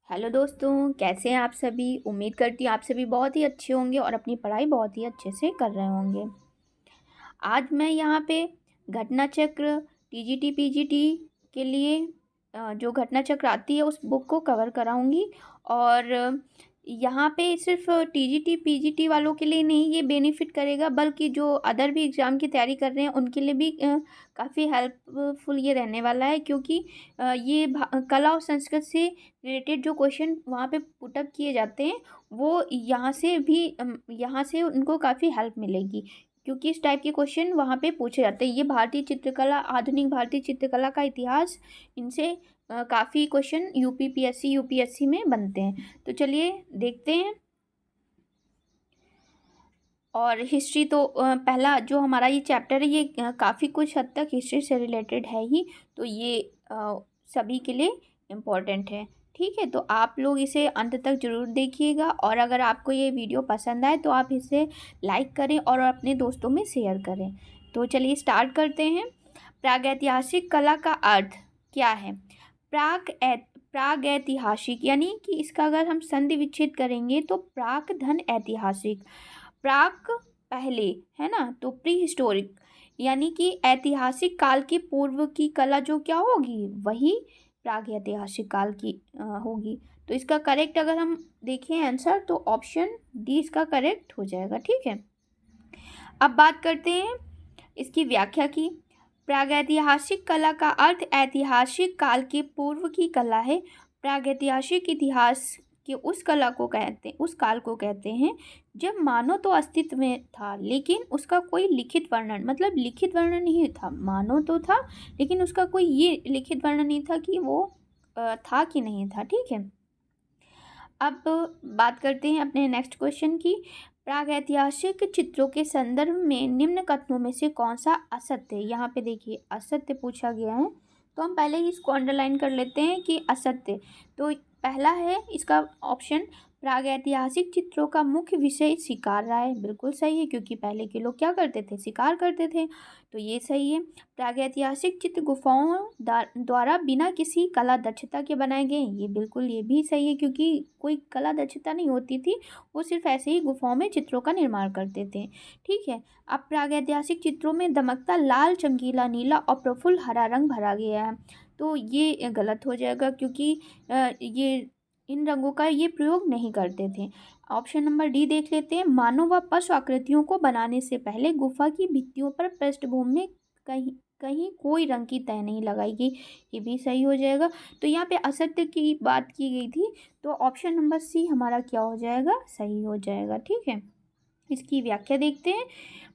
Hello दोस्तों, कैसे हैं आप सभी। उम्मीद करती हूँ आप सभी बहुत ही अच्छे होंगे और अपनी पढ़ाई बहुत ही अच्छे से कर रहे होंगे। आज मैं यहाँ पे घटना चक्र टीजीटी पीजीटी के लिए जो घटना चक्र आती है उस बुक को कवर कराऊंगी। और यहाँ पे सिर्फ टीजीटी पीजीटी वालों के लिए नहीं ये बेनिफिट करेगा, बल्कि जो अदर भी एग्ज़ाम की तैयारी कर रहे हैं उनके लिए भी काफ़ी हेल्पफुल ये रहने वाला है। क्योंकि ये कला और संस्कृत से रिलेटेड जो क्वेश्चन वहाँ पे पुटअप किए जाते हैं वो यहाँ से भी यहाँ से उनको काफ़ी हेल्प मिलेगी। क्योंकि इस टाइप के क्वेश्चन वहाँ पे पूछे जाते हैं। ये भारतीय चित्रकला, आधुनिक भारतीय चित्रकला का इतिहास, इनसे काफ़ी क्वेश्चन यूपीपीएससी यूपीएससी में बनते हैं। तो चलिए देखते हैं। और हिस्ट्री तो पहला जो हमारा ये चैप्टर है ये काफ़ी कुछ हद तक हिस्ट्री से रिलेटेड है ही, तो ये सभी के लिए इम्पोर्टेंट है। ठीक है, तो आप लोग इसे अंत तक ज़रूर देखिएगा और अगर आपको ये वीडियो पसंद आए तो आप इसे लाइक करें और अपने दोस्तों में शेयर करें। तो चलिए स्टार्ट करते हैं। प्रागैतिहासिक कला का अर्थ क्या है। प्रागैतिहासिक यानी कि इसका अगर हम संधि विच्छेद करेंगे तो प्राक धन ऐतिहासिक। प्राक पहले, है ना, तो प्री हिस्टोरिक यानी कि ऐतिहासिक काल के पूर्व की कला जो क्या होगी वही प्रागैतिहासिक काल की होगी। तो इसका करेक्ट अगर हम देखें आंसर तो ऑप्शन डी इसका करेक्ट हो जाएगा। ठीक है, अब बात करते हैं इसकी व्याख्या की। प्रागैतिहासिक कला का अर्थ ऐतिहासिक काल के पूर्व की कला है। प्रागैतिहासिक इतिहास के उस कला को कहते हैं, उस काल को कहते हैं जब मानव तो अस्तित्व में था लेकिन उसका कोई लिखित वर्णन, मतलब लिखित वर्णन नहीं था। मानव तो था लेकिन उसका कोई ये लिखित वर्णन नहीं था कि वो था कि नहीं था। ठीक है, अब बात करते हैं अपने नेक्स्ट क्वेश्चन की। प्रागैतिहासिक चित्रों के संदर्भ में निम्न कथनों में से कौन सा असत्य है। यहाँ पे देखिए असत्य पूछा गया है, तो हम पहले ही इसको अंडरलाइन कर लेते हैं कि असत्य। तो पहला है इसका ऑप्शन, प्रागैतिहासिक चित्रों का मुख्य विषय शिकार रहा है। बिल्कुल सही है, क्योंकि पहले के लोग क्या करते थे, शिकार करते थे, तो ये सही है। प्रागैतिहासिक चित्र गुफाओं द्वारा बिना किसी कला दक्षता के बनाए गए, ये बिल्कुल ये भी सही है, क्योंकि कोई कला दक्षता नहीं होती थी, वो सिर्फ ऐसे ही गुफाओं में चित्रों का निर्माण करते थे। ठीक है, अब प्रागैतिहासिक चित्रों में दमकता लाल, चमकीला नीला और प्रफुल्ल हरा रंग भरा गया है, तो ये गलत हो जाएगा, क्योंकि ये इन रंगों का ये प्रयोग नहीं करते थे। ऑप्शन नंबर डी देख लेते हैं। मानव व पशु आकृतियों को बनाने से पहले गुफा की भित्तियों पर पृष्ठभूमि में कहीं कहीं कोई रंग की तय नहीं लगाई गई, ये भी सही हो जाएगा। तो यहाँ पे असत्य की बात की गई थी, तो ऑप्शन नंबर सी हमारा क्या हो जाएगा, सही हो जाएगा। ठीक है, इसकी व्याख्या देखते हैं।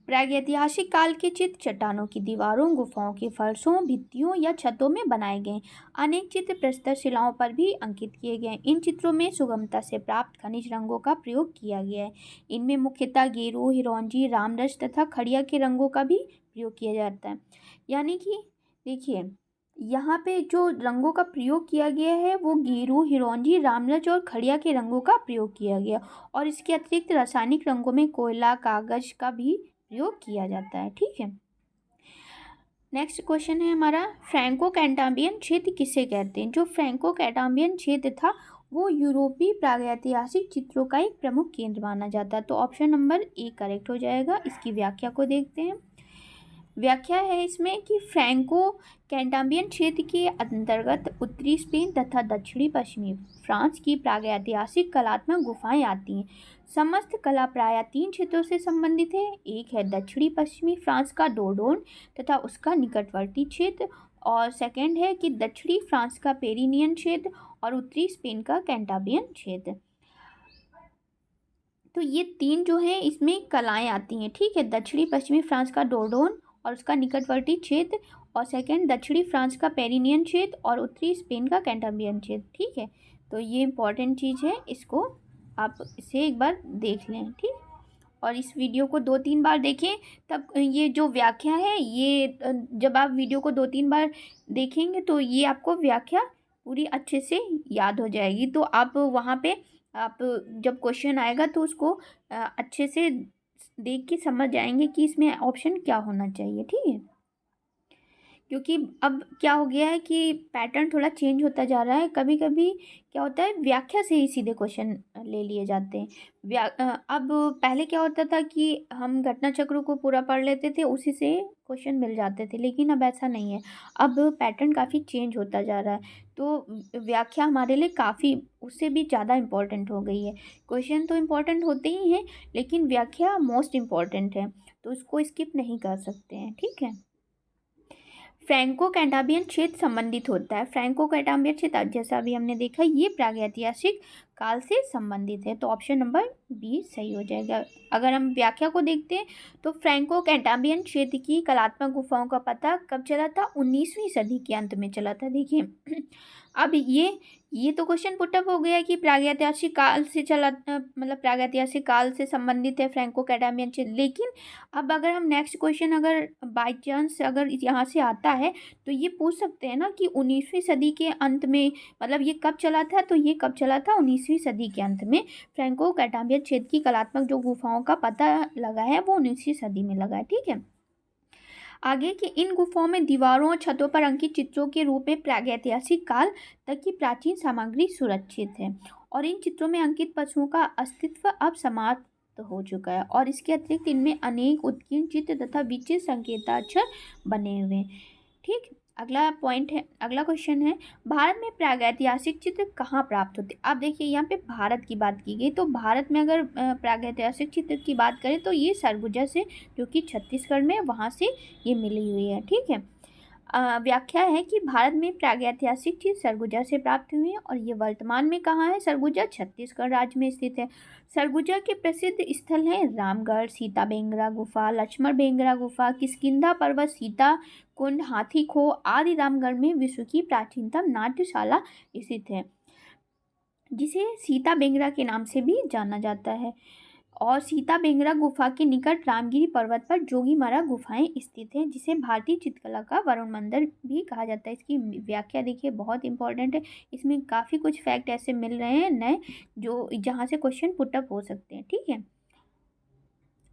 प्रागैतिहासिक काल के चित्र चट्टानों की दीवारों, गुफाओं के फर्शों, भित्तियों या छतों में बनाए गए। अनेक चित्र प्रस्तर शिलाओं पर भी अंकित किए गए। इन चित्रों में सुगमता से प्राप्त खनिज रंगों का प्रयोग किया गया है। इनमें मुख्यतः गेरू, हिरोंजी, रामरस तथा खड़िया के रंगों का भी प्रयोग किया जाता है। यानी कि देखिए यहाँ पे जो रंगों का प्रयोग किया गया है वो गेरू, हिरोंजी, रामरस और खड़िया के रंगों का प्रयोग किया गया, और इसके अतिरिक्त रासायनिक रंगों में कोयला, कागज का भी प्रयोग किया जाता है। ठीक है, नेक्स्ट क्वेश्चन है हमारा, फ्रैंको कैंटाबियन क्षेत्र किसे कहते हैं। जो फ्रैंको कैंटाबियन क्षेत्र था वो यूरोपीय प्रागैतिहासिक चित्रों का एक प्रमुख केंद्र माना जाता है, तो ऑप्शन नंबर ए करेक्ट हो जाएगा। इसकी व्याख्या को देखते हैं। व्याख्या है इसमें कि फ्रैंको कैंटाबियन क्षेत्र के अंतर्गत उत्तरी स्पेन तथा दक्षिणी पश्चिमी फ्रांस की प्रागैतिहासिक कलात्मक गुफाएं आती हैं। समस्त कला प्रायः तीन क्षेत्रों से संबंधित है। एक है दक्षिणी पश्चिमी फ्रांस का डोर्डोन तथा उसका निकटवर्ती क्षेत्र, और सेकंड है कि दक्षिणी फ्रांस का पेरिनियन क्षेत्र और उत्तरी स्पेन का कैंटाबियन क्षेत्र। तो ये तीन जो है इसमें कलाएं आती हैं। ठीक है, दक्षिणी पश्चिमी फ्रांस का डोर्डोन और उसका निकटवर्ती क्षेत्र, और सेकंड दक्षिणी फ्रांस का पेरिनियन क्षेत्र और उत्तरी स्पेन का कैंटाबियन क्षेत्र। ठीक है, तो ये इंपॉर्टेंट चीज़ है, इसको आप इसे एक बार देख लें। ठीक, और इस वीडियो को 2-3 बार देखें, तब ये जो व्याख्या है ये जब आप वीडियो को 2-3 बार देखेंगे तो ये आपको व्याख्या पूरी अच्छे से याद हो जाएगी। तो आप वहाँ पे आप जब क्वेश्चन आएगा तो उसको अच्छे से देख के समझ जाएंगे कि इसमें ऑप्शन क्या होना चाहिए। ठीक है, क्योंकि अब क्या हो गया है कि पैटर्न थोड़ा चेंज होता जा रहा है। कभी कभी क्या होता है, व्याख्या से ही सीधे क्वेश्चन ले लिए जाते हैं। अब पहले क्या होता था कि हम घटना चक्र को पूरा पढ़ लेते थे, उसी से क्वेश्चन मिल जाते थे, लेकिन अब ऐसा नहीं है। अब पैटर्न काफ़ी चेंज होता जा रहा है, तो व्याख्या हमारे लिए काफ़ी उससे भी ज़्यादा इम्पोर्टेंट हो गई है। क्वेश्चन तो इम्पोर्टेंट होते ही हैं, लेकिन व्याख्या मोस्ट इम्पॉर्टेंट है, तो उसको स्किप नहीं कर सकते हैं। ठीक है। फ्रैंको कैटाबियन क्षेत्र संबंधित होता है। फ्रैंको कैटाबियन क्षेत्र जैसा अभी हमने देखा, ये प्रागैतिहासिक काल से संबंधित है, तो ऑप्शन नंबर बी सही हो जाएगा। अगर हम व्याख्या को देखते हैं तो फ्रैंको कैटाबियन क्षेत्र की कलात्मक गुफाओं का पता कब चला था? 19वीं सदी के अंत में चला था। देखिए अब ये तो क्वेश्चन पुटअप हो गया कि प्रागैतिहासिक काल से चला, मतलब प्रागैतिहासिक काल से संबंधित है फ्रैंको कैटाबियन क्षेत्र। लेकिन अब अगर हम नेक्स्ट क्वेश्चन अगर बाई चांस अगर यहाँ से आता है, तो ये पूछ सकते हैं ना कि 19वीं सदी के अंत में, मतलब ये कब चला था? तो ये कब चला था? 19वीं सदी के अंत में फ्रैंको कैटाबियन क्षेत्र की कलात्मक जो गुफाओं का पता लगा है वो 19वीं सदी में लगा है। ठीक है। आगे कि इन गुफाओं में दीवारों और छतों पर अंकित चित्रों के रूप में प्रागैतिहासिक काल तक की प्राचीन सामग्री सुरक्षित है, और इन चित्रों में अंकित पशुओं का अस्तित्व अब समाप्त हो चुका है, और इसके अतिरिक्त इनमें अनेक उत्कीर्ण चित्र तथा विचित्र संकेताक्षर बने हुए हैं। ठीक। अगला पॉइंट है, अगला क्वेश्चन है, भारत में प्रागैतिहासिक चित्र कहाँ प्राप्त होते? अब देखिए यहाँ पे भारत की बात की गई, तो भारत में अगर प्रागैतिहासिक चित्र की बात करें तो ये सरगुजा से, जो कि छत्तीसगढ़ में, वहाँ से ये मिली हुई है। ठीक है। व्याख्या है कि भारत में प्रागैतिहासिक चित्र सरगुजा से प्राप्त हुई है, और ये वर्तमान में कहाँ है? सरगुजा छत्तीसगढ़ राज्य में स्थित है। सरगुजा के प्रसिद्ध स्थल हैं रामगढ़, सीता बेंगरा गुफा, लक्ष्मण बेंगरा गुफा, किष्किंधा पर्वत, सीता कुंड, हाथी खो आदि। रामगढ़ में विश्व की प्राचीनतम नाट्यशाला स्थित है, जिसे सीता बेंगरा के नाम से भी जाना जाता है। और सीता बेंगरा गुफा के निकट रामगिरी पर्वत पर जोगीमारा गुफाएं स्थित हैं, जिसे भारतीय चित्रकला का वरुण मंदिर भी कहा जाता है। इसकी व्याख्या देखिए बहुत इंपॉर्टेंट है, इसमें काफ़ी कुछ फैक्ट ऐसे मिल रहे हैं नए, जो जहाँ से क्वेश्चन पुटअप हो सकते हैं। ठीक है।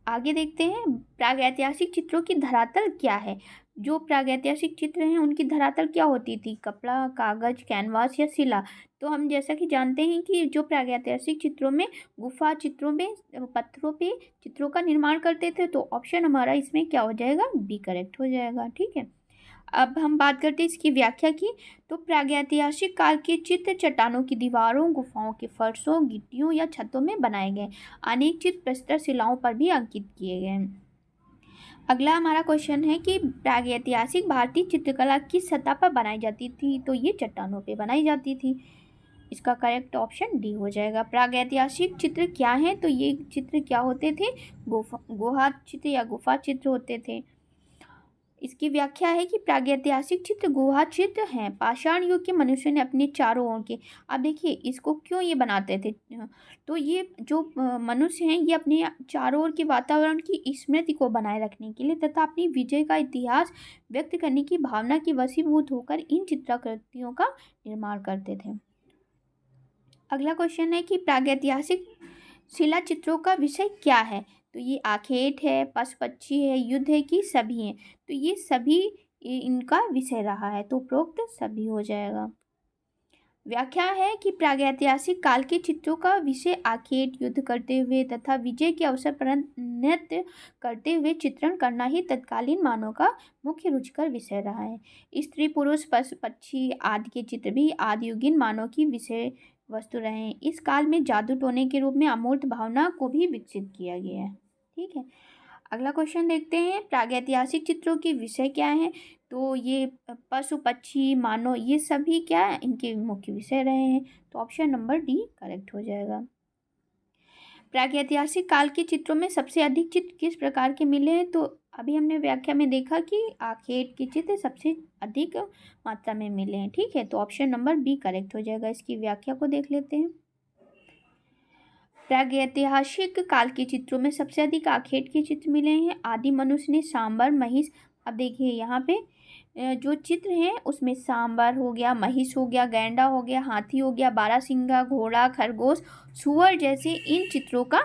आगे देखते हैं, प्रागैतिहासिक चित्रों की धरातल क्या है? जो प्रागैतिहासिक चित्र हैं उनकी धरातल क्या होती थी? कपड़ा, कागज, कैनवास या शिला? तो हम जैसा कि जानते हैं कि जो प्रागैतिहासिक चित्रों में गुफा चित्रों में पत्थरों पे चित्रों का निर्माण करते थे, तो ऑप्शन हमारा इसमें क्या हो जाएगा? बी करेक्ट हो जाएगा। ठीक है। अब हम बात करते हैं इसकी व्याख्या की, तो प्रागैतिहासिक काल के चित्र चट्टानों की दीवारों, गुफाओं के फर्शों, गिट्टियों या छतों में बनाए गए। अनेक चित्र प्रस्तर शिलाओं पर भी अंकित किए गए हैं। अगला हमारा क्वेश्चन है कि प्रागैतिहासिक भारतीय चित्रकला किस सतह पर बनाई जाती थी? तो ये चट्टानों पे बनाई जाती थी। इसका करेक्ट ऑप्शन डी हो जाएगा। प्रागैतिहासिक चित्र क्या हैं? तो ये चित्र क्या होते थे? गुहा चित्र या गुफा चित्र होते थे। इसकी व्याख्या है कि प्रागैतिहासिक चित्र गुहा चित्र हैं। पाषाण युग के मनुष्य ने अपने चारों ओर के, अब देखिए इसको क्यों ये बनाते थे, तो ये जो मनुष्य हैं ये अपने चारों ओर के वातावरण की स्मृति को बनाए रखने के लिए तथा अपनी विजय का इतिहास व्यक्त करने की भावना की वशीभूत होकर इन चित्राकृतियों का निर्माण करते थे। अगला क्वेश्चन है कि प्रागैतिहासिक शिला चित्रों का विषय क्या है? तो ये आखेट है, पशु पक्षी है, युद्ध है कि सभी हैं? तो ये सभी इनका विषय रहा है, तो उपरोक्त सभी हो जाएगा। व्याख्या है कि प्रागैतिहासिक काल के चित्रों का विषय आखेट, युद्ध करते हुए तथा विजय के अवसर पर नृत्य करते हुए चित्रण करना ही तत्कालीन मानव का मुख्य रुचिकर विषय रहा है। स्त्री पुरुष पशु पक्षी आदि के चित्र भी आदियुगीन मानव की विषय वस्तु रहे हैं। इस काल में जादू टोने के रूप में अमूर्त भावना को भी विकसित किया गया है। ठीक है। अगला क्वेश्चन देखते हैं, प्रागैतिहासिक चित्रों के विषय क्या हैं? तो ये पशु पक्षी मानव ये सभी क्या है? इनके मुख्य विषय रहे हैं, तो ऑप्शन नंबर डी करेक्ट हो जाएगा। प्रागैतिहासिक काल के चित्रों में सबसे अधिक चित्र किस प्रकार के मिले हैं? तो अभी हमने व्याख्या में देखा कि आखेट के चित्र सबसे अधिक मात्रा में मिले हैं। ठीक है, तो ऑप्शन नंबर बी करेक्ट हो जाएगा। इसकी व्याख्या को देख लेते हैं। प्रागैतिहासिक काल के चित्रों में सबसे अधिक आखेट के चित्र मिले हैं। आदि मनुष्य ने सांबर, महिष, अब देखिए यहाँ पे जो चित्र हैं उसमें सांबर हो गया, महिष हो गया, गैंडा हो गया, हाथी हो गया, बारहसिंगा, घोड़ा, खरगोश, सुअर जैसे इन चित्रों का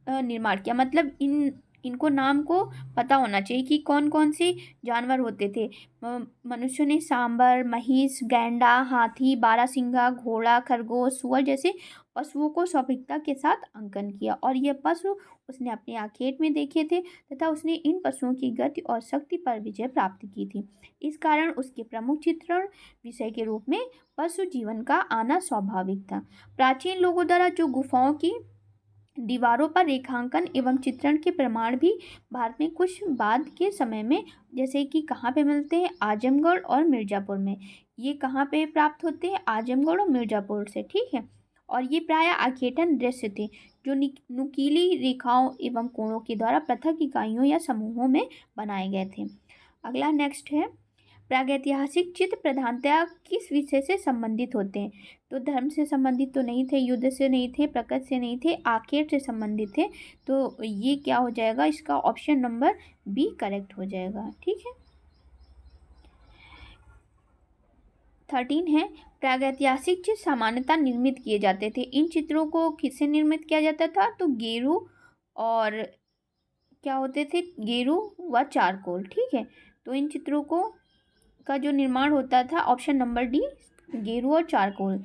निर्माण किया। मतलब इन इनको नाम को पता होना चाहिए कि कौन कौन से जानवर होते थे। मनुष्यों ने सांबर, महिष, गैंडा, हाथी, बारहसिंगा, घोड़ा, खरगोश, सुअर जैसे पशुओं को सौभिकता के साथ अंकन किया, और ये पशु उसने अपने आखेट में देखे थे तथा उसने इन पशुओं की गति और शक्ति पर विजय प्राप्त की थी। इस कारण उसके प्रमुख चित्रण विषय के रूप में पशु जीवन का आना स्वाभाविक था। प्राचीन लोगों द्वारा जो गुफाओं की दीवारों पर रेखांकन एवं चित्रण के प्रमाण भी भारत में कुछ बाद के समय में, जैसे कि कहाँ पे मिलते हैं, आजमगढ़ और मिर्ज़ापुर में। ये कहाँ पे प्राप्त होते हैं, आजमगढ़ और मिर्ज़ापुर से, ठीक है। और ये प्रायः आखेटन दृश्य थे जो नुकीली रेखाओं एवं कोणों के द्वारा पृथक इकाइयों या समूहों में बनाए गए थे। अगला नेक्स्ट है, प्रागैतिहासिक चित्र प्रधानतया किस विषय से संबंधित होते हैं? तो धर्म से संबंधित तो नहीं थे, युद्ध से नहीं थे, प्रकृति से नहीं थे, आखेट से संबंधित थे। तो ये क्या हो जाएगा, इसका ऑप्शन नंबर बी करेक्ट हो जाएगा, ठीक है। 13 है, प्रागैतिहासिक चित्र सामान्यतः निर्मित किए जाते थे। इन चित्रों को किससे निर्मित किया जाता था? तो गेरू और क्या होते थे, गेरू व चारकोल, ठीक है। तो इन चित्रों को का जो निर्माण होता था, ऑप्शन नंबर डी, गेरू और चारकोल।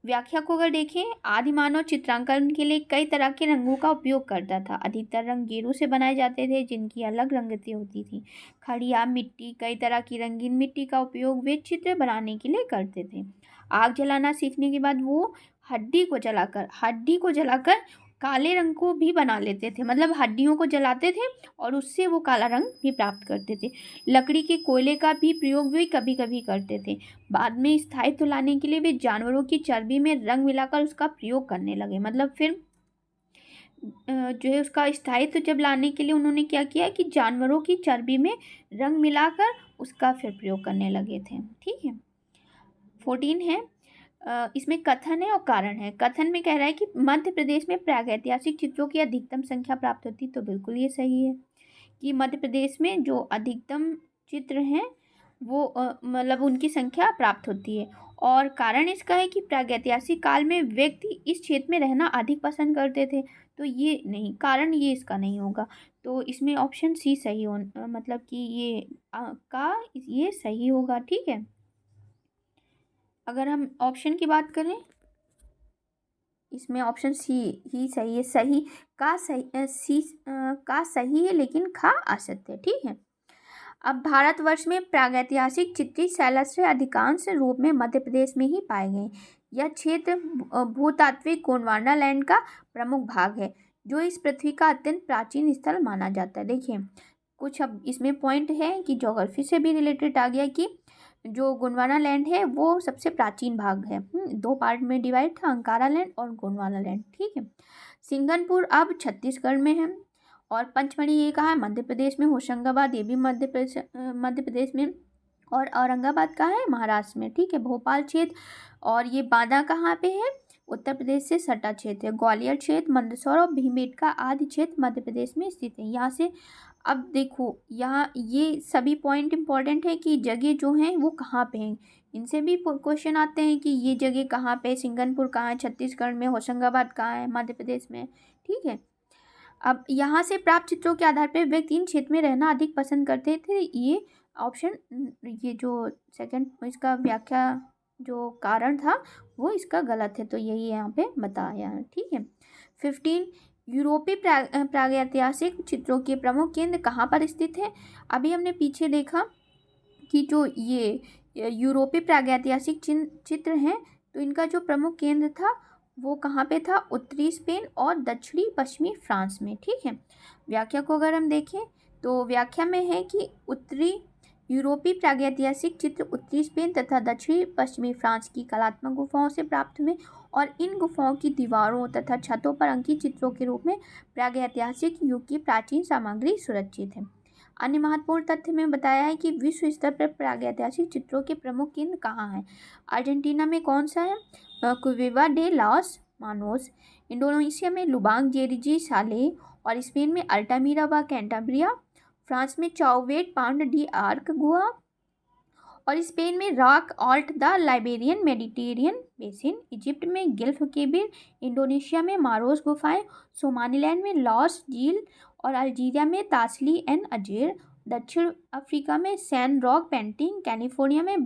व्याख्या को अगर देखें, आदि मानव चित्रांकन के लिए कई तरह के रंगों का उपयोग करता था। अधिकतर रंग गेरू से बनाए जाते थे जिनकी अलग रंगतें होती थी। खड़िया, मिट्टी, कई तरह की रंगीन मिट्टी का उपयोग वे चित्र बनाने के लिए करते थे। आग जलाना सीखने के बाद वो हड्डी को जलाकर काले रंग को भी बना लेते थे, मतलब हड्डियों को जलाते थे और उससे वो काला रंग भी प्राप्त करते थे। लकड़ी के कोयले का भी प्रयोग भी कभी कभी करते थे। बाद में स्थायित्व लाने के लिए वे जानवरों की चर्बी में रंग मिलाकर उसका प्रयोग करने लगे। मतलब फिर जो है उसका स्थायित्व जब लाने के लिए उन्होंने क्या किया कि जानवरों की चर्बी में रंग मिलाकर उसका फिर प्रयोग करने लगे थे, ठीक है। 14 है, इसमें कथन है और कारण है। कथन में कह रहा है कि मध्य प्रदेश में प्रागैतिहासिक चित्रों की अधिकतम संख्या प्राप्त होती, तो बिल्कुल ये सही है कि मध्य प्रदेश में जो अधिकतम चित्र हैं वो मतलब उनकी संख्या प्राप्त होती है। और कारण इसका है कि प्रागैतिहासिक काल में व्यक्ति इस क्षेत्र में रहना अधिक पसंद करते थे, तो ये नहीं, कारण ये इसका नहीं होगा। तो इसमें ऑप्शन सी सही हो, मतलब कि ये सही होगा, ठीक है। अगर हम ऑप्शन की बात करें, इसमें ऑप्शन सी ही सही है। सही का सही है लेकिन खा असत्य है, ठीक है। अब भारतवर्ष में प्रागैतिहासिक चित्रित शैलस्त्र अधिकांश रूप में मध्य प्रदेश में ही पाए गए। यह क्षेत्र भूतात्विक गोंडवाना लैंड का प्रमुख भाग है जो इस पृथ्वी का अत्यंत प्राचीन स्थल माना जाता है। देखिए कुछ अब इसमें पॉइंट है कि ज्योग्राफी से भी रिलेटेड आ गया कि जो गोंडवाना लैंड है वो सबसे प्राचीन भाग है। दो पार्ट में डिवाइड था, अंकारा लैंड और गोंडवाना लैंड, ठीक है। सिंघनपुर अब छत्तीसगढ़ में है और पंचमढ़ी ये कहाँ है, मध्य प्रदेश में। होशंगाबाद ये भी मध्य प्रदेश में, और औरंगाबाद कहाँ है, महाराष्ट्र में, ठीक है। भोपाल क्षेत्र और ये बांदा कहाँ पे है, उत्तर प्रदेश से सटा क्षेत्र है। ग्वालियर क्षेत्र, मंदसौर और भीमबेटका आदि क्षेत्र मध्य प्रदेश में स्थित है। यहाँ से अब देखो, यहाँ ये सभी पॉइंट इंपॉर्टेंट है कि जगह जो हैं वो कहाँ पे हैं। इनसे भी क्वेश्चन आते हैं कि ये जगह कहाँ पे, सिंघनपुर कहाँ है, छत्तीसगढ़ में, होशंगाबाद कहाँ है, मध्य प्रदेश में, ठीक है। अब यहाँ से प्राप्त चित्रों के आधार पर व्यक्ति इन क्षेत्र में रहना अधिक पसंद करते थे। ये ऑप्शन, ये जो सेकंड इसका व्याख्या जो कारण था वो इसका गलत है, तो यही यहाँ पे बताया है, ठीक है। 15, यूरोपीय प्रागैतिहासिक चित्रों के प्रमुख केंद्र कहाँ पर स्थित है। अभी हमने पीछे देखा कि जो ये यूरोपीय प्रागैतिहासिक चित्र हैं तो इनका जो प्रमुख केंद्र था वो कहाँ पे था, उत्तरी स्पेन और दक्षिणी पश्चिमी फ्रांस में, ठीक है। व्याख्या को अगर हम देखें तो व्याख्या में है कि उत्तरी यूरोपीय प्रागैतिहासिक चित्र उत्तरी स्पेन तथा दक्षिणी पश्चिमी फ्रांस की कलात्मक गुफाओं से प्राप्त हुए और इन गुफाओं की दीवारों तथा छतों पर अंकित चित्रों के रूप में प्रागैतिहासिक युग की प्राचीन सामग्री सुरक्षित है। अन्य महत्वपूर्ण तथ्य में बताया है कि विश्व स्तर पर प्रागैतिहासिक चित्रों के प्रमुख केंद्र कहाँ हैं। अर्जेंटीना में कौन सा है, कुवेवा डे लॉस मानोस। इंडोनेशिया में लुबांग जेरिजी साले और स्पेन में अल्टामीरा व कैंटाब्रिया। फ्रांस में चाउवेट पाउंड डी आर्क गुहा और स्पेन में rock alt the Liberian Mediterranean basin. Egypt में गिल्फ केबिर, इंडोनेशिया में मारोस गुफाएं, सोमालीलैंड में लॉस झील और अल्जीरिया में तासली एंड अजेर, दक्षिण अफ्रीका में San rock painting, California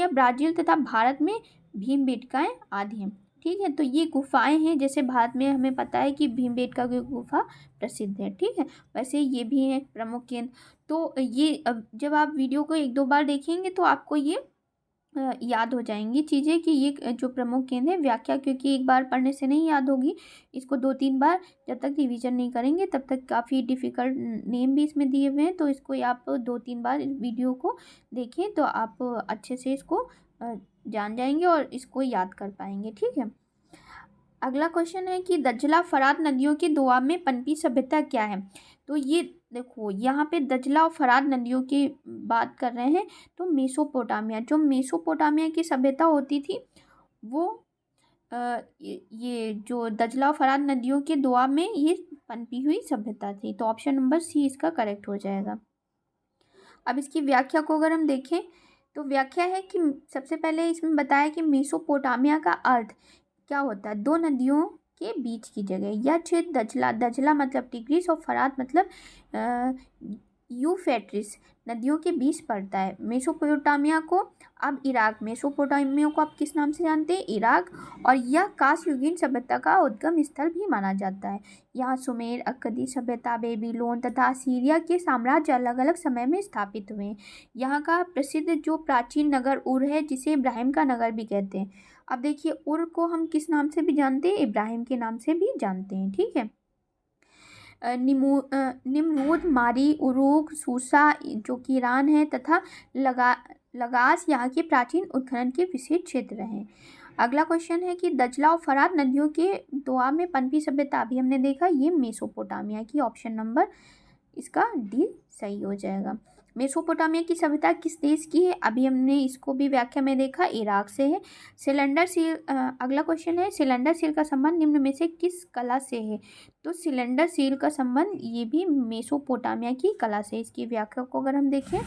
Brazil तथा भारत में भीमबेटकाएँ आदि हैं। ठीक है, तो ये गुफाएं हैं, जैसे भारत में हमें पता है कि भीमबेटका की गुफा प्रसिद्ध है। ठीक है, वैसे ये भी है प्रमुख केंद्र। तो ये अब जब आप वीडियो को 1-2 बार देखेंगे तो आपको ये याद हो जाएंगी चीज़ें कि ये जो प्रमुख केंद्र है व्याख्या, क्योंकि एक बार पढ़ने से नहीं याद होगी, इसको 2-3 बार जब तक रिवीजन नहीं करेंगे तब तक काफ़ी डिफ़िकल्ट नेम भी इसमें दिए हुए हैं, तो इसको आप 2-3 बार इस वीडियो को देखें तो आप अच्छे से इसको जान जाएंगे और इसको याद कर पाएंगे। ठीक है, अगला क्वेश्चन है कि दज्ला फरात नदियों के दोआब में पनपी सभ्यता क्या है। तो ये देखो यहाँ पे दज्ला और फरात नदियों की बात कर रहे हैं, तो मेसोपोटामिया, जो मेसोपोटामिया की सभ्यता होती थी वो ये जो दज्ला और फरात नदियों के दोआब में ये पनपी हुई सभ्यता थी। तो ऑप्शन नंबर सी इसका करेक्ट हो जाएगा। अब इसकी व्याख्या को अगर हम देखें तो व्याख्या है कि सबसे पहले इसमें बताया कि मेसोपोटामिया का अर्थ क्या होता है, 2 नदियों के बीच की जगह। यह क्षेत्र दजला मतलब टिग्रिस और फरात मतलब यूफ्रेटिस नदियों के बीच पड़ता है। मेसोपोटामिया को अब इराक, मेसोपोटामिया को आप किस नाम से जानते हैं, इराक, और यह कांस्ययुगीन सभ्यता का उद्गम स्थल भी माना जाता है। यहाँ सुमेर, अक्कदी सभ्यता, बेबीलोन तथा असीरिया के साम्राज्य अलग अलग समय में स्थापित हुए हैं। यहाँ का प्रसिद्ध जो प्राचीन नगर उर है, जिसे इब्राहिम का नगर भी कहते हैं। अब देखिए, उर को हम किस नाम से भी जानते हैं, इब्राहिम के नाम से भी जानते हैं। ठीक है, निमरूद, मारी, उरूक, सूसा जो कि ईरान है, तथा लगास यहाँ के प्राचीन उत्खनन के विशेष क्षेत्र हैं। अगला क्वेश्चन है कि दजला और फरात नदियों के दोआब में पनपी सभ्यता, अभी हमने देखा ये मेसोपोटामिया की, ऑप्शन नंबर इसका डी सही हो जाएगा। मेसोपोटामिया की सभ्यता किस देश की है, अभी हमने इसको भी व्याख्या में देखा, इराक से है। सिलेंडर सील, अगला क्वेश्चन है सिलेंडर सील का संबंध निम्न में से किस कला से है। तो सिलेंडर सील का संबंध ये भी मेसोपोटामिया की कला से। इसकी व्याख्या को अगर हम देखें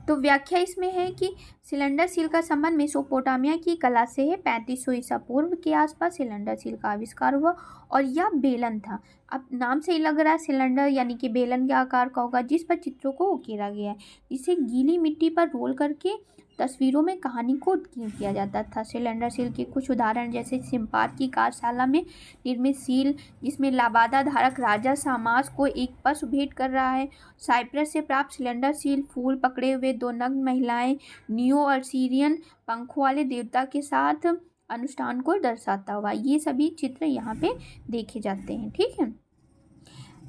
तो व्याख्या इसमें है कि सिलेंडर सील का संबंध मेसोपोटामिया की कला से है। 3500 ईसा पूर्व के आसपास सिलेंडर सील का आविष्कार हुआ और यह बेलन था। अब नाम से ही लग रहा है सिलेंडर यानी कि बेलन के आकार का होगा, जिस पर चित्रों को उकेरा गया है। इसे गीली मिट्टी पर रोल करके तस्वीरों में कहानी को उत्कीर्ण किया जाता था। सिलेंडर सील के कुछ उदाहरण जैसे सिम्पार की कार्यशाला में निर्मित सील, जिसमें लाबादा धारक राजा सामास को एक पशु भेंट कर रहा है। साइप्रस से प्राप्त सिलेंडर सील फूल पकड़े हुए 2 नग्न महिलाएं नियो अल्सीरियन पंखों वाले देवता के साथ अनुष्ठान को दर्शाता हुआ, ये सभी चित्र यहाँ पे देखे जाते हैं। ठीक है,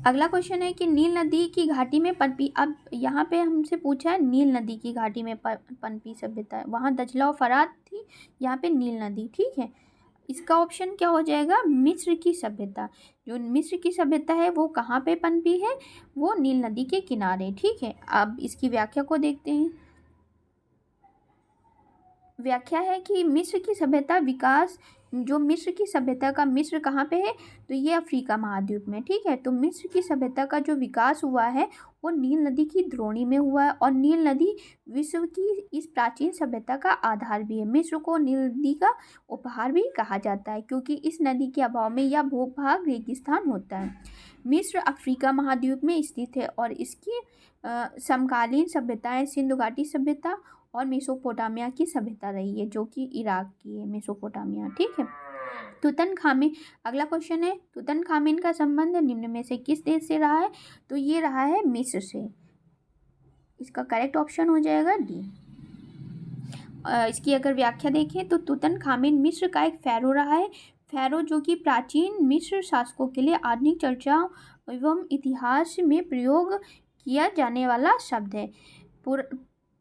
अगला क्वेश्चन है कि नील नदी की घाटी में पनपी, अब यहाँ पे हमसे पूछा है नील नदी की घाटी में पनपी सभ्यता है, वहाँ दजला और फरात थी, यहाँ पे नील नदी। ठीक है, इसका ऑप्शन क्या हो जाएगा, मिस्र की सभ्यता। जो मिस्र की सभ्यता है वो कहाँ पे पनपी है, वो नील नदी के किनारे। ठीक है, अब इसकी व्याख्या को देखते हैं। व्याख्या है कि मिस्र की सभ्यता विकास, जो मिस्र की सभ्यता का, मिस्र कहाँ पे है, तो ये अफ्रीका महाद्वीप में। ठीक है, तो मिस्र की सभ्यता का जो विकास हुआ है वो नील नदी की द्रोणी में हुआ है, और नील नदी विश्व की इस प्राचीन सभ्यता का आधार भी है। मिस्र को नील नदी का उपहार भी कहा जाता है, क्योंकि इस नदी के अभाव में यह भूभाग रेगिस्तान होता है। मिस्र अफ्रीका महाद्वीप में स्थित है और इसकी समकालीन सभ्यताएं सिंधु घाटी सभ्यता और मेसोपोटामिया की सभ्यता रही है, जो कि इराक की है मेसोपोटामिया। ठीक है, तुतनखामेन, अगला क्वेश्चन है तुतनखामेन का संबंध निम्न में से किस देश से रहा है, तो ये रहा है मिस्र से। इसका करेक्ट ऑप्शन हो जाएगा डी। इसकी अगर व्याख्या देखें तो तुतनखामेन मिस्र का एक फ़ैरो रहा है। फ़ैरो जो कि प्राचीन मिस्र शासकों के लिए आधुनिक चर्चा एवं इतिहास में प्रयोग किया जाने वाला शब्द है।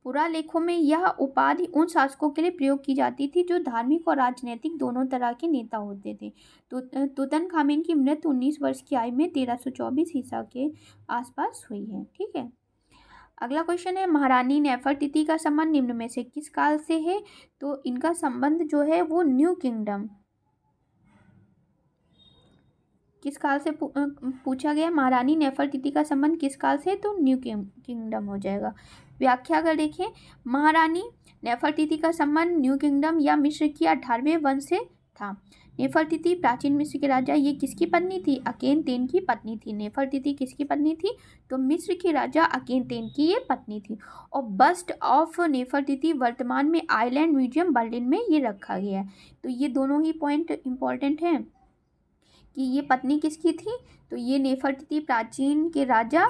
पुरालेखों में यह उपाधि उन शासकों के लिए प्रयोग की जाती थी जो धार्मिक और राजनीतिक दोनों तरह के नेता होते थे। तो तुतनखामेन की मृत्यु 19 वर्ष की आयु में 1324 ईसा के आसपास हुई है। ठीक है, अगला क्वेश्चन है महारानी नेफरतिति का संबंध निम्न में से किस काल से है, तो इनका संबंध जो है वो न्यू किंगडम, किस काल से पूछा गया, महारानी नेफरतिति का संबंध किस काल से, तो न्यू किंगडम हो जाएगा। व्याख्या अगर देखें, महारानी नेफरतिति का संबंध न्यू किंगडम या मिस्र की 18वें वंश से था। नेफरतिति प्राचीन मिस्र के राजा, ये किसकी पत्नी थी? अकेनतेन की पत्नी थी। नेफरतिति किसकी पत्नी थी? तो मिस्र के राजा अकेनतेन की ये पत्नी थी। और बस्ट ऑफ नेफरतिति वर्तमान में आइलैंड म्यूजियम बर्लिन में ये रखा गया है। तो ये दोनों ही पॉइंट इंपॉर्टेंट हैं कि ये पत्नी किसकी थी। तो ये नेफरतिति प्राचीन के राजा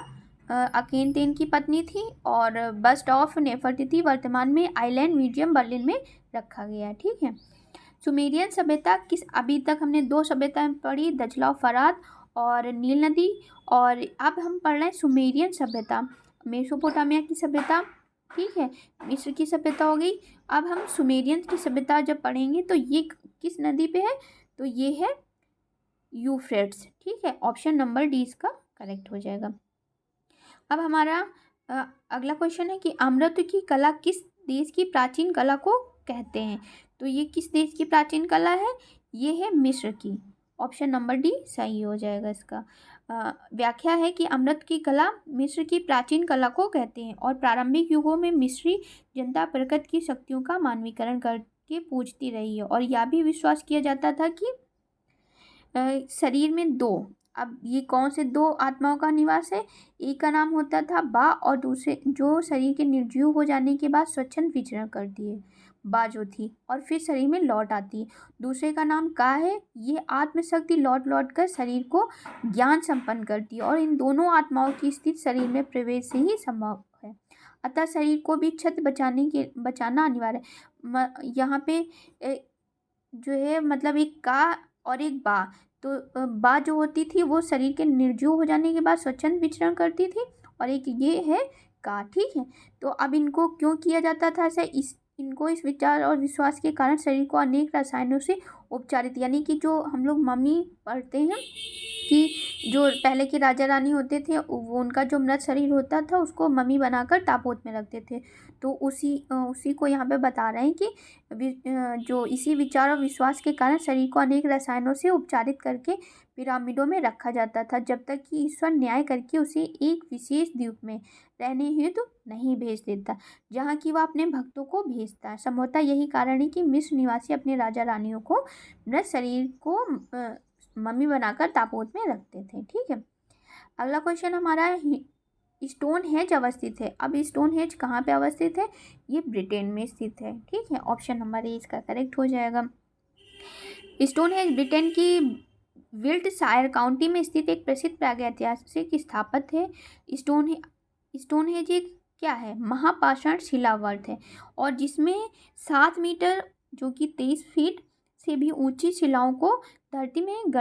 अकेनतेन की पत्नी थी और बस्ट ऑफ नेफरतिति वर्तमान में आइलैंड म्यूजियम बर्लिन में रखा गया है। ठीक है। सुमेरियन सभ्यता किस, अभी तक हमने 2 सभ्यताएं पढ़ी, दजला फरात और नील नदी, और अब हम पढ़ रहे हैं सुमेरियन सभ्यता, मेसोपोटामिया की सभ्यता। ठीक है, मिस्र की सभ्यता हो गई। अब हम सुमेरियन की सभ्यता जब पढ़ेंगे तो ये किस नदी पे है? तो ये है यूफ्रेट्स। ठीक है, ऑप्शन नंबर डी इसका करेक्ट हो जाएगा। अब हमारा अगला क्वेश्चन है कि आम्रत्व की कला किस देश की प्राचीन कला को कहते हैं? तो ये किस देश की प्राचीन कला है? ये है मिस्र की। ऑप्शन नंबर डी सही हो जाएगा इसका। व्याख्या है कि अमृत की कला मिस्र की प्राचीन कला को कहते हैं और प्रारंभिक युगों में मिस्री जनता प्रकृति की शक्तियों का मानवीकरण करके पूजती रही है और यह भी विश्वास किया जाता था कि शरीर में 2, अब ये कौन से 2 आत्माओं का निवास है? एक का नाम होता था बा और दूसरे जो शरीर के निर्जीव हो जाने के बाद स्वच्छंद विचरण करती है, बा जो थी, और फिर शरीर में लौट आती है। दूसरे का नाम का है। ये आत्मशक्ति लौट लौट कर शरीर को ज्ञान संपन्न करती है और इन दोनों आत्माओं की स्थिति शरीर में प्रवेश से ही संभव है। अतः शरीर को भी क्षत बचाना अनिवार्य है। यहाँ पे जो है मतलब एक का और एक बा, तो बा जो होती थी वो शरीर के निर्जीव हो जाने के बाद स्वच्छंद विचरण करती थी और एक ये है का। ठीक है, तो अब इनको क्यों किया जाता था ऐसा? इनको इस विचार और विश्वास के कारण शरीर को अनेक रसायनों से उपचारित, यानी कि जो हम लोग मम्मी पढ़ते हैं कि जो पहले के राजा रानी होते थे वो उनका जो मृत शरीर होता था उसको मम्मी बनाकर ताबूत में रखते थे। तो उसी को यहाँ पे बता रहे हैं कि जो इसी विचार और विश्वास के कारण शरीर को अनेक रसायनों से उपचारित करके पिरामिडों में रखा जाता था जब तक कि ईश्वर न्याय करके उसे एक विशेष द्वीप में रहने हेतु नहीं भेज देता जहाँ की वह अपने भक्तों को भेजता है। संभवतः यही कारण है कि मिस्र निवासी अपने राजा रानियों को मृत शरीर को मम्मी बनाकर ताबूत में रखते थे। ठीक है, अगला क्वेश्चन हमारा स्टोन हेज अवस्थित है। अब स्टोन हेज कहाँ पे अवस्थित है? ये ब्रिटेन में स्थित है। ठीक है, ऑप्शन नंबर ए इसका करेक्ट हो जाएगा। स्टोन हेज ब्रिटेन की विल्टशायर काउंटी में स्थित एक प्रसिद्ध प्रागैतिहासिक स्थापत्य है। स्टोन हेज एक क्या है? महापाषाण शिलावर्त है और जिसमें 7 मीटर जो कि 23 फीट से भी ऊंची शिलाओं को धरती में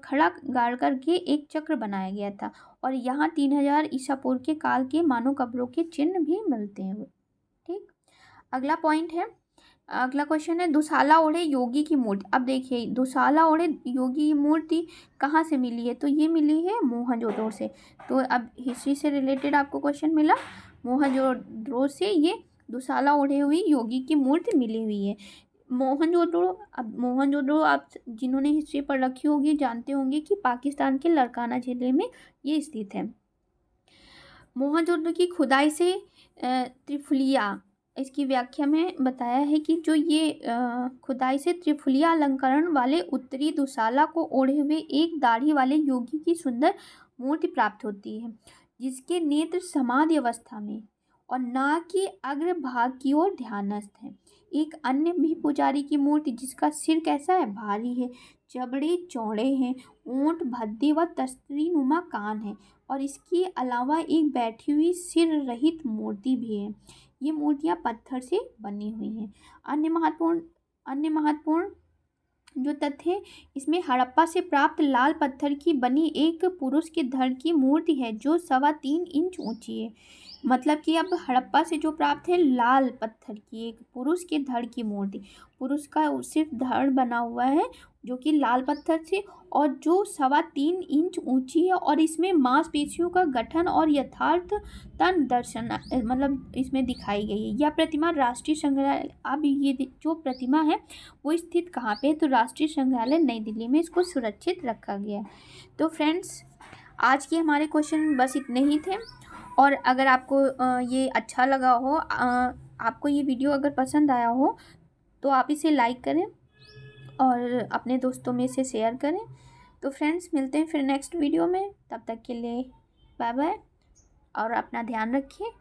खड़ा गाड़ करके एक चक्र बनाया गया था और यहाँ 3000 ईसा पूर्व के काल के मानव कब्रों के चिन्ह भी मिलते हैं। ठीक, अगला पॉइंट है, अगला क्वेश्चन है दुशाला ओढ़े योगी की मूर्ति। अब देखिए दुशाला ओढ़े योगी की मूर्ति कहाँ से मिली है? तो ये मिली है मोहनजोदड़ो से। तो अब हिस्ट्री से रिलेटेड आपको क्वेश्चन मिला, मोहनजोदड़ो से ये दुशाला ओढ़े हुई योगी की मूर्ति मिली हुई है। मोहनजोदड़ो, अब मोहनजोदड़ो आप जिन्होंने हिस्ट्री पढ़ रखी होगी जानते होंगे कि पाकिस्तान के लड़काना जिले में ये स्थित है। मोहनजोदड़ो की खुदाई से त्रिफुलिया, इसकी व्याख्या में बताया है कि जो ये खुदाई से त्रिफुलिया अलंकरण वाले उत्तरी दुशाला को ओढ़े हुए एक दाढ़ी वाले योगी की सुंदर मूर्ति प्राप्त होती है जिसके नेत्र समाधि अवस्था में और नाक के अग्रभाग की ओर ध्यानस्थ है। एक अन्य भी पुजारी की मूर्ति जिसका सिर कैसा है? भारी है, जबड़े चौड़े हैं, ऊंट भद्दे व तस्तरीनुमा कान है और इसके अलावा एक बैठी हुई सिर रहित मूर्ति भी है। ये मूर्तियां पत्थर से बनी हुई हैं। अन्य महत्वपूर्ण जो तथ्य है इसमें हड़प्पा से प्राप्त लाल पत्थर की बनी एक पुरुष के धड़ की मूर्ति है जो 3.25 इंच ऊंची है। मतलब कि अब हड़प्पा से जो प्राप्त है लाल पत्थर की एक पुरुष के धड़ की मूर्ति, पुरुष का सिर्फ धड़ बना हुआ है जो कि लाल पत्थर से और जो 3.25 इंच ऊंची है और इसमें मांसपेशियों का गठन और यथार्थ तन दर्शन मतलब इसमें दिखाई गई है। यह प्रतिमा राष्ट्रीय संग्रहालय, अब ये जो प्रतिमा है वो स्थित कहाँ पे है? तो राष्ट्रीय संग्रहालय नई दिल्ली में इसको सुरक्षित रखा गया है। तो फ्रेंड्स आज के हमारे क्वेश्चन बस इतने ही थे और अगर आपको ये अच्छा लगा हो, आपको ये वीडियो अगर पसंद आया हो तो आप इसे लाइक करें और अपने दोस्तों में से शेयर करें। तो फ्रेंड्स, मिलते हैं फिर नेक्स्ट वीडियो में, तब तक के लिए बाय बाय और अपना ध्यान रखिए।